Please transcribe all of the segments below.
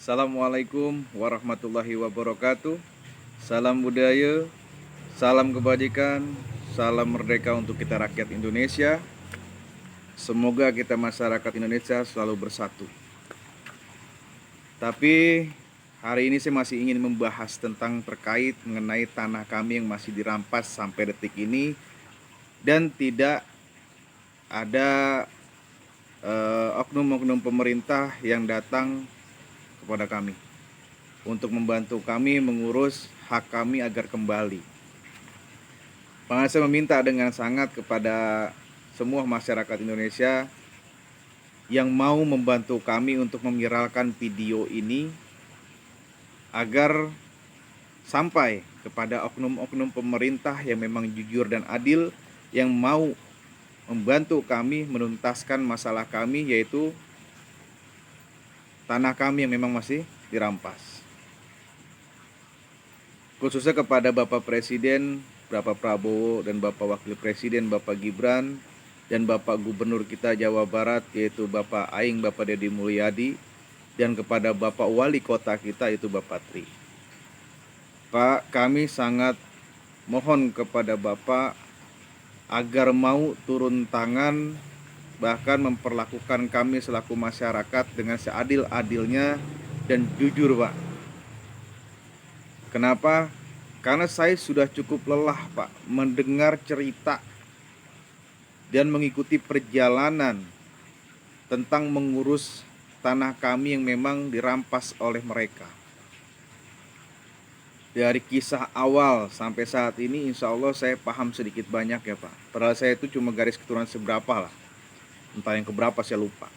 Assalamualaikum warahmatullahi wabarakatuh. Salam budaya, salam kebajikan, salam merdeka untuk kita rakyat Indonesia. Semoga kita masyarakat Indonesia selalu bersatu. Tapi hari ini saya masih ingin membahas tentang terkait mengenai tanah kami yang masih dirampas sampai detik ini. Dan tidak ada oknum-oknum pemerintah yang datang kepada kami untuk membantu kami mengurus hak kami agar kembali. Makanya saya meminta dengan sangat kepada semua masyarakat Indonesia yang mau membantu kami untuk memviralkan video ini agar sampai kepada oknum-oknum pemerintah yang memang jujur dan adil, yang mau membantu kami menuntaskan masalah kami, yaitu tanah kami yang memang masih dirampas. Khususnya kepada Bapak Presiden, Bapak Prabowo, dan Bapak Wakil Presiden Bapak Gibran, dan Bapak Gubernur kita Jawa Barat yaitu Bapak Aing Bapak Deddy Mulyadi, dan kepada Bapak Wali Kota kita yaitu Bapak Tri. Pak, kami sangat mohon kepada Bapak agar mau turun tangan, bahkan memperlakukan kami selaku masyarakat dengan seadil-adilnya dan jujur, Pak. Kenapa? Karena saya sudah cukup lelah, Pak, mendengar cerita dan mengikuti perjalanan tentang mengurus tanah kami yang memang dirampas oleh mereka. Dari kisah awal sampai saat ini, insya Allah saya paham sedikit banyak ya, Pak. Padahal saya itu cuma garis keturunan seberapa lah, entah yang keberapa saya lupa.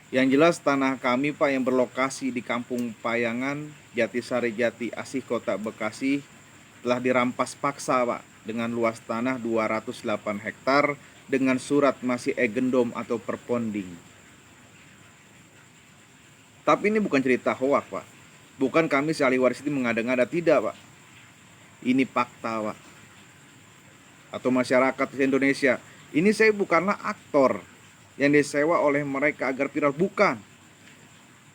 Yang jelas tanah kami, Pak, yang berlokasi di Kampung Payangan, Jatisari Jati Asih, Kota Bekasi, telah dirampas paksa, Pak, dengan luas tanah 208 hektar dengan surat masih egendom atau perponding. Tapi ini bukan cerita hoak, Pak. Bukan kami si ahli waris ini mengada-ngada, tidak, Pak. Ini fakta, Pak. Atau masyarakat Indonesia. Ini saya bukanlah aktor yang disewa oleh mereka agar viral, bukan.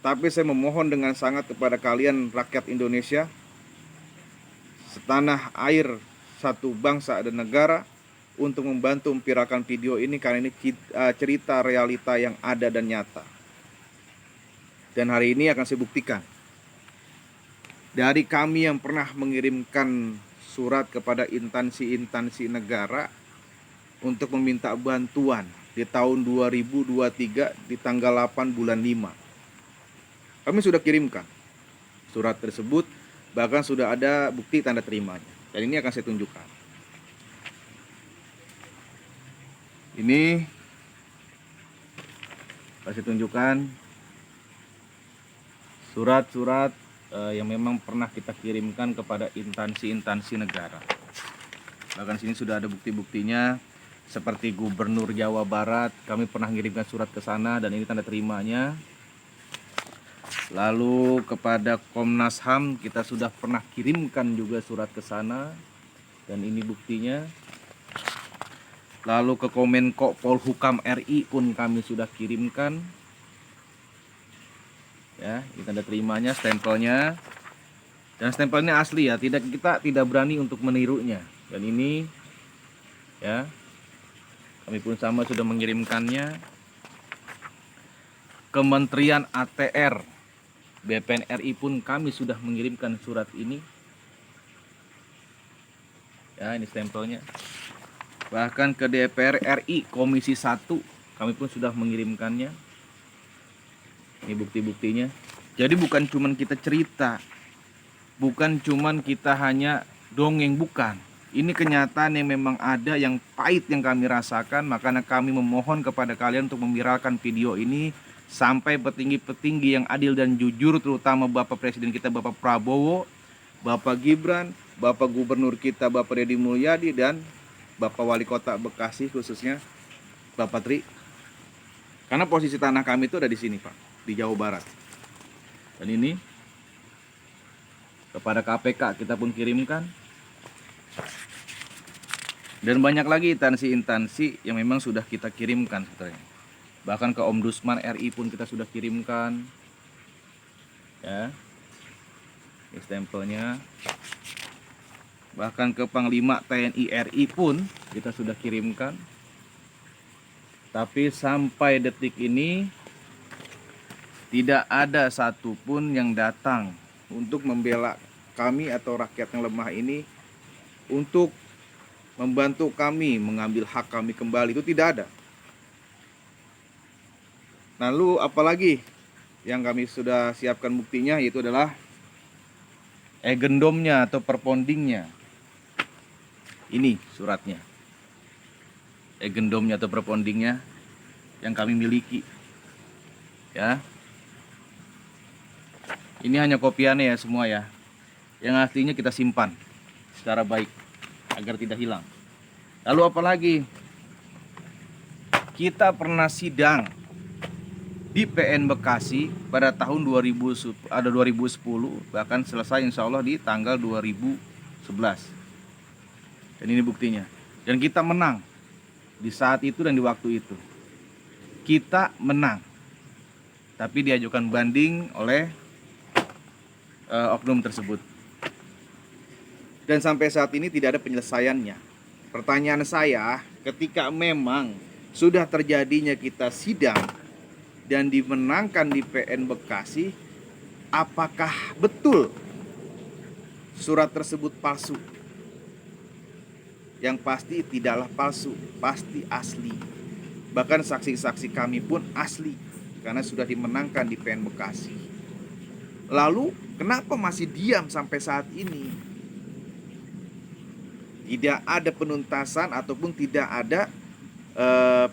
Tapi saya memohon dengan sangat kepada kalian rakyat Indonesia, setanah air, satu bangsa dan negara, untuk membantu memviralkan video ini, karena ini cerita realita yang ada dan nyata. Dan hari ini akan saya buktikan. Dari kami yang pernah mengirimkan surat kepada instansi-instansi negara untuk meminta bantuan di tahun 2023 di tanggal 8 bulan 5. Kami sudah kirimkan surat tersebut, bahkan sudah ada bukti tanda terimanya. Dan ini akan saya tunjukkan. Ini akan saya tunjukkan surat-surat yang memang pernah kita kirimkan kepada instansi-instansi negara. Bahkan sini sudah ada bukti-buktinya, seperti Gubernur Jawa Barat, kami pernah mengirimkan surat ke sana dan ini tanda terimanya. Lalu kepada Komnas HAM kita sudah pernah kirimkan juga surat ke sana dan ini buktinya. Lalu ke Kemenko Polhukam RI pun kami sudah kirimkan. Ya, ini tanda terimanya, stempelnya. Dan stempelnya asli ya, kita tidak berani untuk menirunya. Dan ini ya, kami pun sama sudah mengirimkannya. Kementerian ATR BPN RI pun kami sudah mengirimkan surat ini. Ya, ini stempelnya. Bahkan ke DPR RI Komisi 1 kami pun sudah mengirimkannya. Ini bukti-buktinya. Jadi bukan cuman kita cerita, bukan cuman kita hanya dongeng, bukan. Ini kenyataan yang memang ada, yang pahit yang kami rasakan. Makanya kami memohon kepada kalian untuk memviralkan video ini sampai petinggi-petinggi yang adil dan jujur, terutama Bapak Presiden kita Bapak Prabowo, Bapak Gibran, Bapak Gubernur kita Bapak Deddy Mulyadi, dan Bapak Wali Kota Bekasi khususnya Bapak Tri. Karena posisi tanah kami itu ada di sini, Pak, di Jawa Barat. Dan ini kepada KPK kita pun kirimkan. Dan banyak lagi instansi-instansi yang memang sudah kita kirimkan sebetulnya. Bahkan ke Ombudsman RI pun kita sudah kirimkan. Ya, ini stempelnya. Bahkan ke Panglima TNI RI pun kita sudah kirimkan. Tapi sampai detik ini tidak ada satupun yang datang untuk membela kami atau rakyat yang lemah ini, untuk membantu kami mengambil hak kami kembali. Itu tidak ada. Lalu apalagi yang kami sudah siapkan buktinya, yaitu adalah egendomnya atau perpondingnya. Ini suratnya, egendomnya atau perpondingnya yang kami miliki. Ya, ini hanya kopiannya ya semua ya. Yang aslinya kita simpan secara baik agar tidak hilang. Lalu apalagi, kita pernah sidang di PN Bekasi pada tahun 2010, bahkan selesai insya Allah di tanggal 2011. Dan ini buktinya. Dan kita menang di saat itu dan di waktu itu. Kita menang. Tapi diajukan banding oleh oknum tersebut. Dan sampai saat ini tidak ada penyelesaiannya. Pertanyaan saya, ketika memang sudah terjadinya kita sidang dan dimenangkan di PN Bekasi, apakah betul surat tersebut palsu? Yang pasti tidaklah palsu, pasti asli. Bahkan saksi-saksi kami pun asli, karena sudah dimenangkan di PN Bekasi. Lalu kenapa masih diam sampai saat ini? Tidak ada penuntasan ataupun tidak ada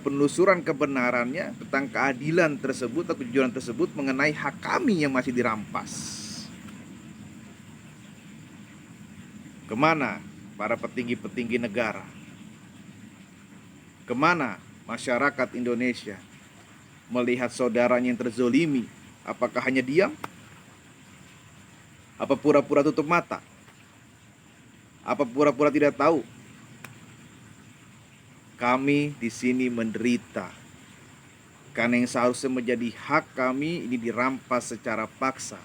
penelusuran kebenarannya tentang keadilan tersebut atau tujuan tersebut mengenai hak kami yang masih dirampas. Kemana para petinggi-petinggi negara? Kemana masyarakat Indonesia melihat saudaranya yang terzolimi? Apakah hanya diam? Apa pura-pura tutup mata? Apa pura-pura tidak tahu? Kami di sini menderita karena yang seharusnya menjadi hak kami ini dirampas secara paksa.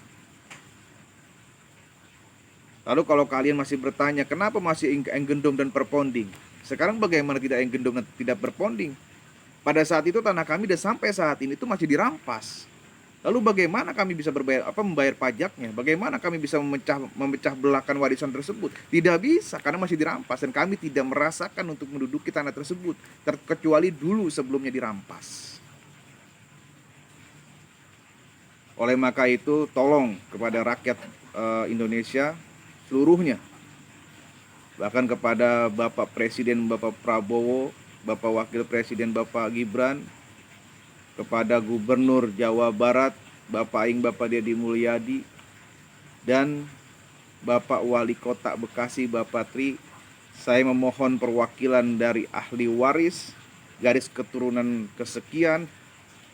Lalu kalau kalian masih bertanya kenapa masih enggendom dan perponding, sekarang bagaimana tidak enggendom dan tidak berponding? Pada saat itu tanah kami dan sampai saat ini itu masih dirampas. Lalu bagaimana kami bisa membayar pajaknya? Bagaimana kami bisa memecah belahkan warisan tersebut? Tidak bisa, karena masih dirampas dan kami tidak merasakan untuk menduduki tanah tersebut, kecuali dulu sebelumnya dirampas. Oleh maka itu, tolong kepada rakyat Indonesia seluruhnya, bahkan kepada Bapak Presiden Bapak Prabowo, Bapak Wakil Presiden Bapak Gibran, kepada Gubernur Jawa Barat Bapak Aing Bapak Deddy Mulyadi, dan Bapak Wali Kota Bekasi Bapak Tri, saya memohon perwakilan dari ahli waris garis keturunan kesekian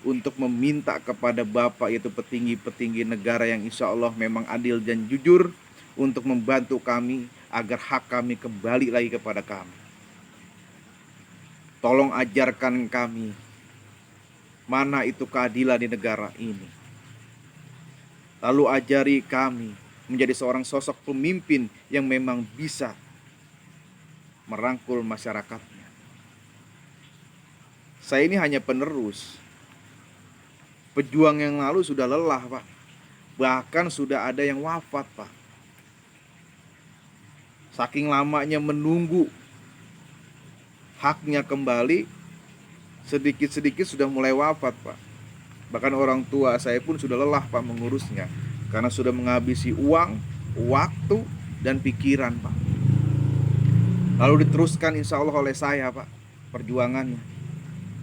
untuk meminta kepada Bapak, yaitu petinggi-petinggi negara yang insya Allah memang adil dan jujur, untuk membantu kami agar hak kami kembali lagi kepada kami. Tolong ajarkan kami mana itu keadilan di negara ini. Lalu ajari kami menjadi seorang sosok pemimpin yang memang bisa merangkul masyarakatnya. Saya ini hanya penerus. Pejuang yang lalu sudah lelah, Pak. Bahkan sudah ada yang wafat, Pak. Saking lamanya menunggu haknya kembali, sedikit-sedikit sudah mulai wafat, Pak. Bahkan orang tua saya pun sudah lelah, Pak, mengurusnya, karena sudah menghabisi uang, waktu, dan pikiran, Pak. Lalu diteruskan insya Allah oleh saya, Pak, perjuangannya.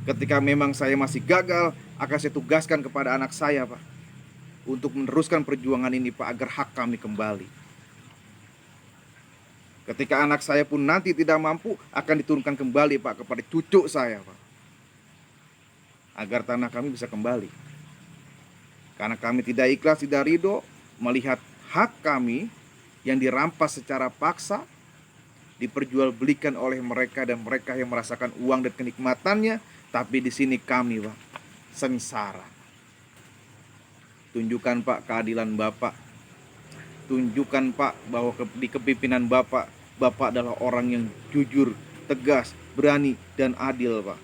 Ketika memang saya masih gagal, akan saya tugaskan kepada anak saya, Pak, untuk meneruskan perjuangan ini, Pak, agar hak kami kembali. Ketika anak saya pun nanti tidak mampu, akan diturunkan kembali, Pak, kepada cucu saya, Pak, agar tanah kami bisa kembali. Karena kami tidak ikhlas, tidak ridho melihat hak kami yang dirampas secara paksa, diperjualbelikan oleh mereka dan mereka yang merasakan uang dan kenikmatannya. Tapi di sini kami, Pak, sengsara. Tunjukkan Pak keadilan Bapak. Tunjukkan Pak bahwa di kepemimpinan Bapak adalah orang yang jujur, tegas, berani, dan adil Pak.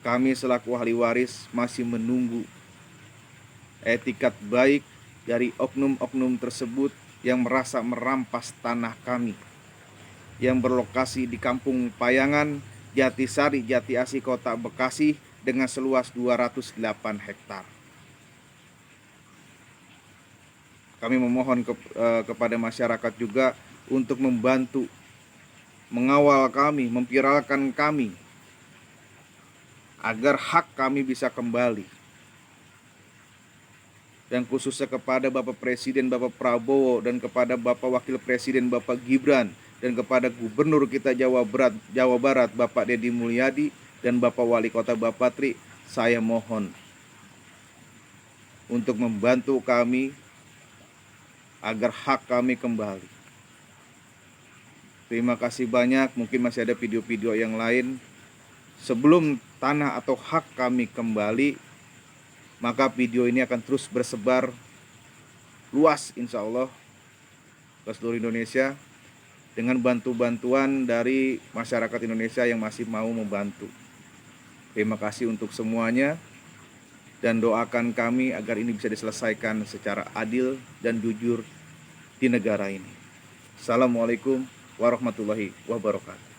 Kami selaku ahli waris masih menunggu etikat baik dari oknum-oknum tersebut yang merasa merampas tanah kami yang berlokasi di Kampung Payangan, Jatisari, Jati Asih, Kota Bekasi dengan seluas 208 hektar. Kami memohon kepada masyarakat juga untuk membantu, mengawal kami, memviralkan kami agar hak kami bisa kembali. Dan khususnya kepada Bapak Presiden Bapak Prabowo dan kepada Bapak Wakil Presiden Bapak Gibran dan kepada Gubernur kita Jawa Barat Bapak Deddy Mulyadi dan Bapak Wali Kota Bapak Tri, saya mohon untuk membantu kami agar hak kami kembali. Terima kasih banyak. Mungkin masih ada video-video yang lain. Sebelum tanah atau hak kami kembali, maka video ini akan terus bersebar luas insya Allah ke seluruh Indonesia dengan bantuan dari masyarakat Indonesia yang masih mau membantu. Terima kasih untuk semuanya dan doakan kami agar ini bisa diselesaikan secara adil dan jujur di negara ini. Assalamualaikum warahmatullahi wabarakatuh.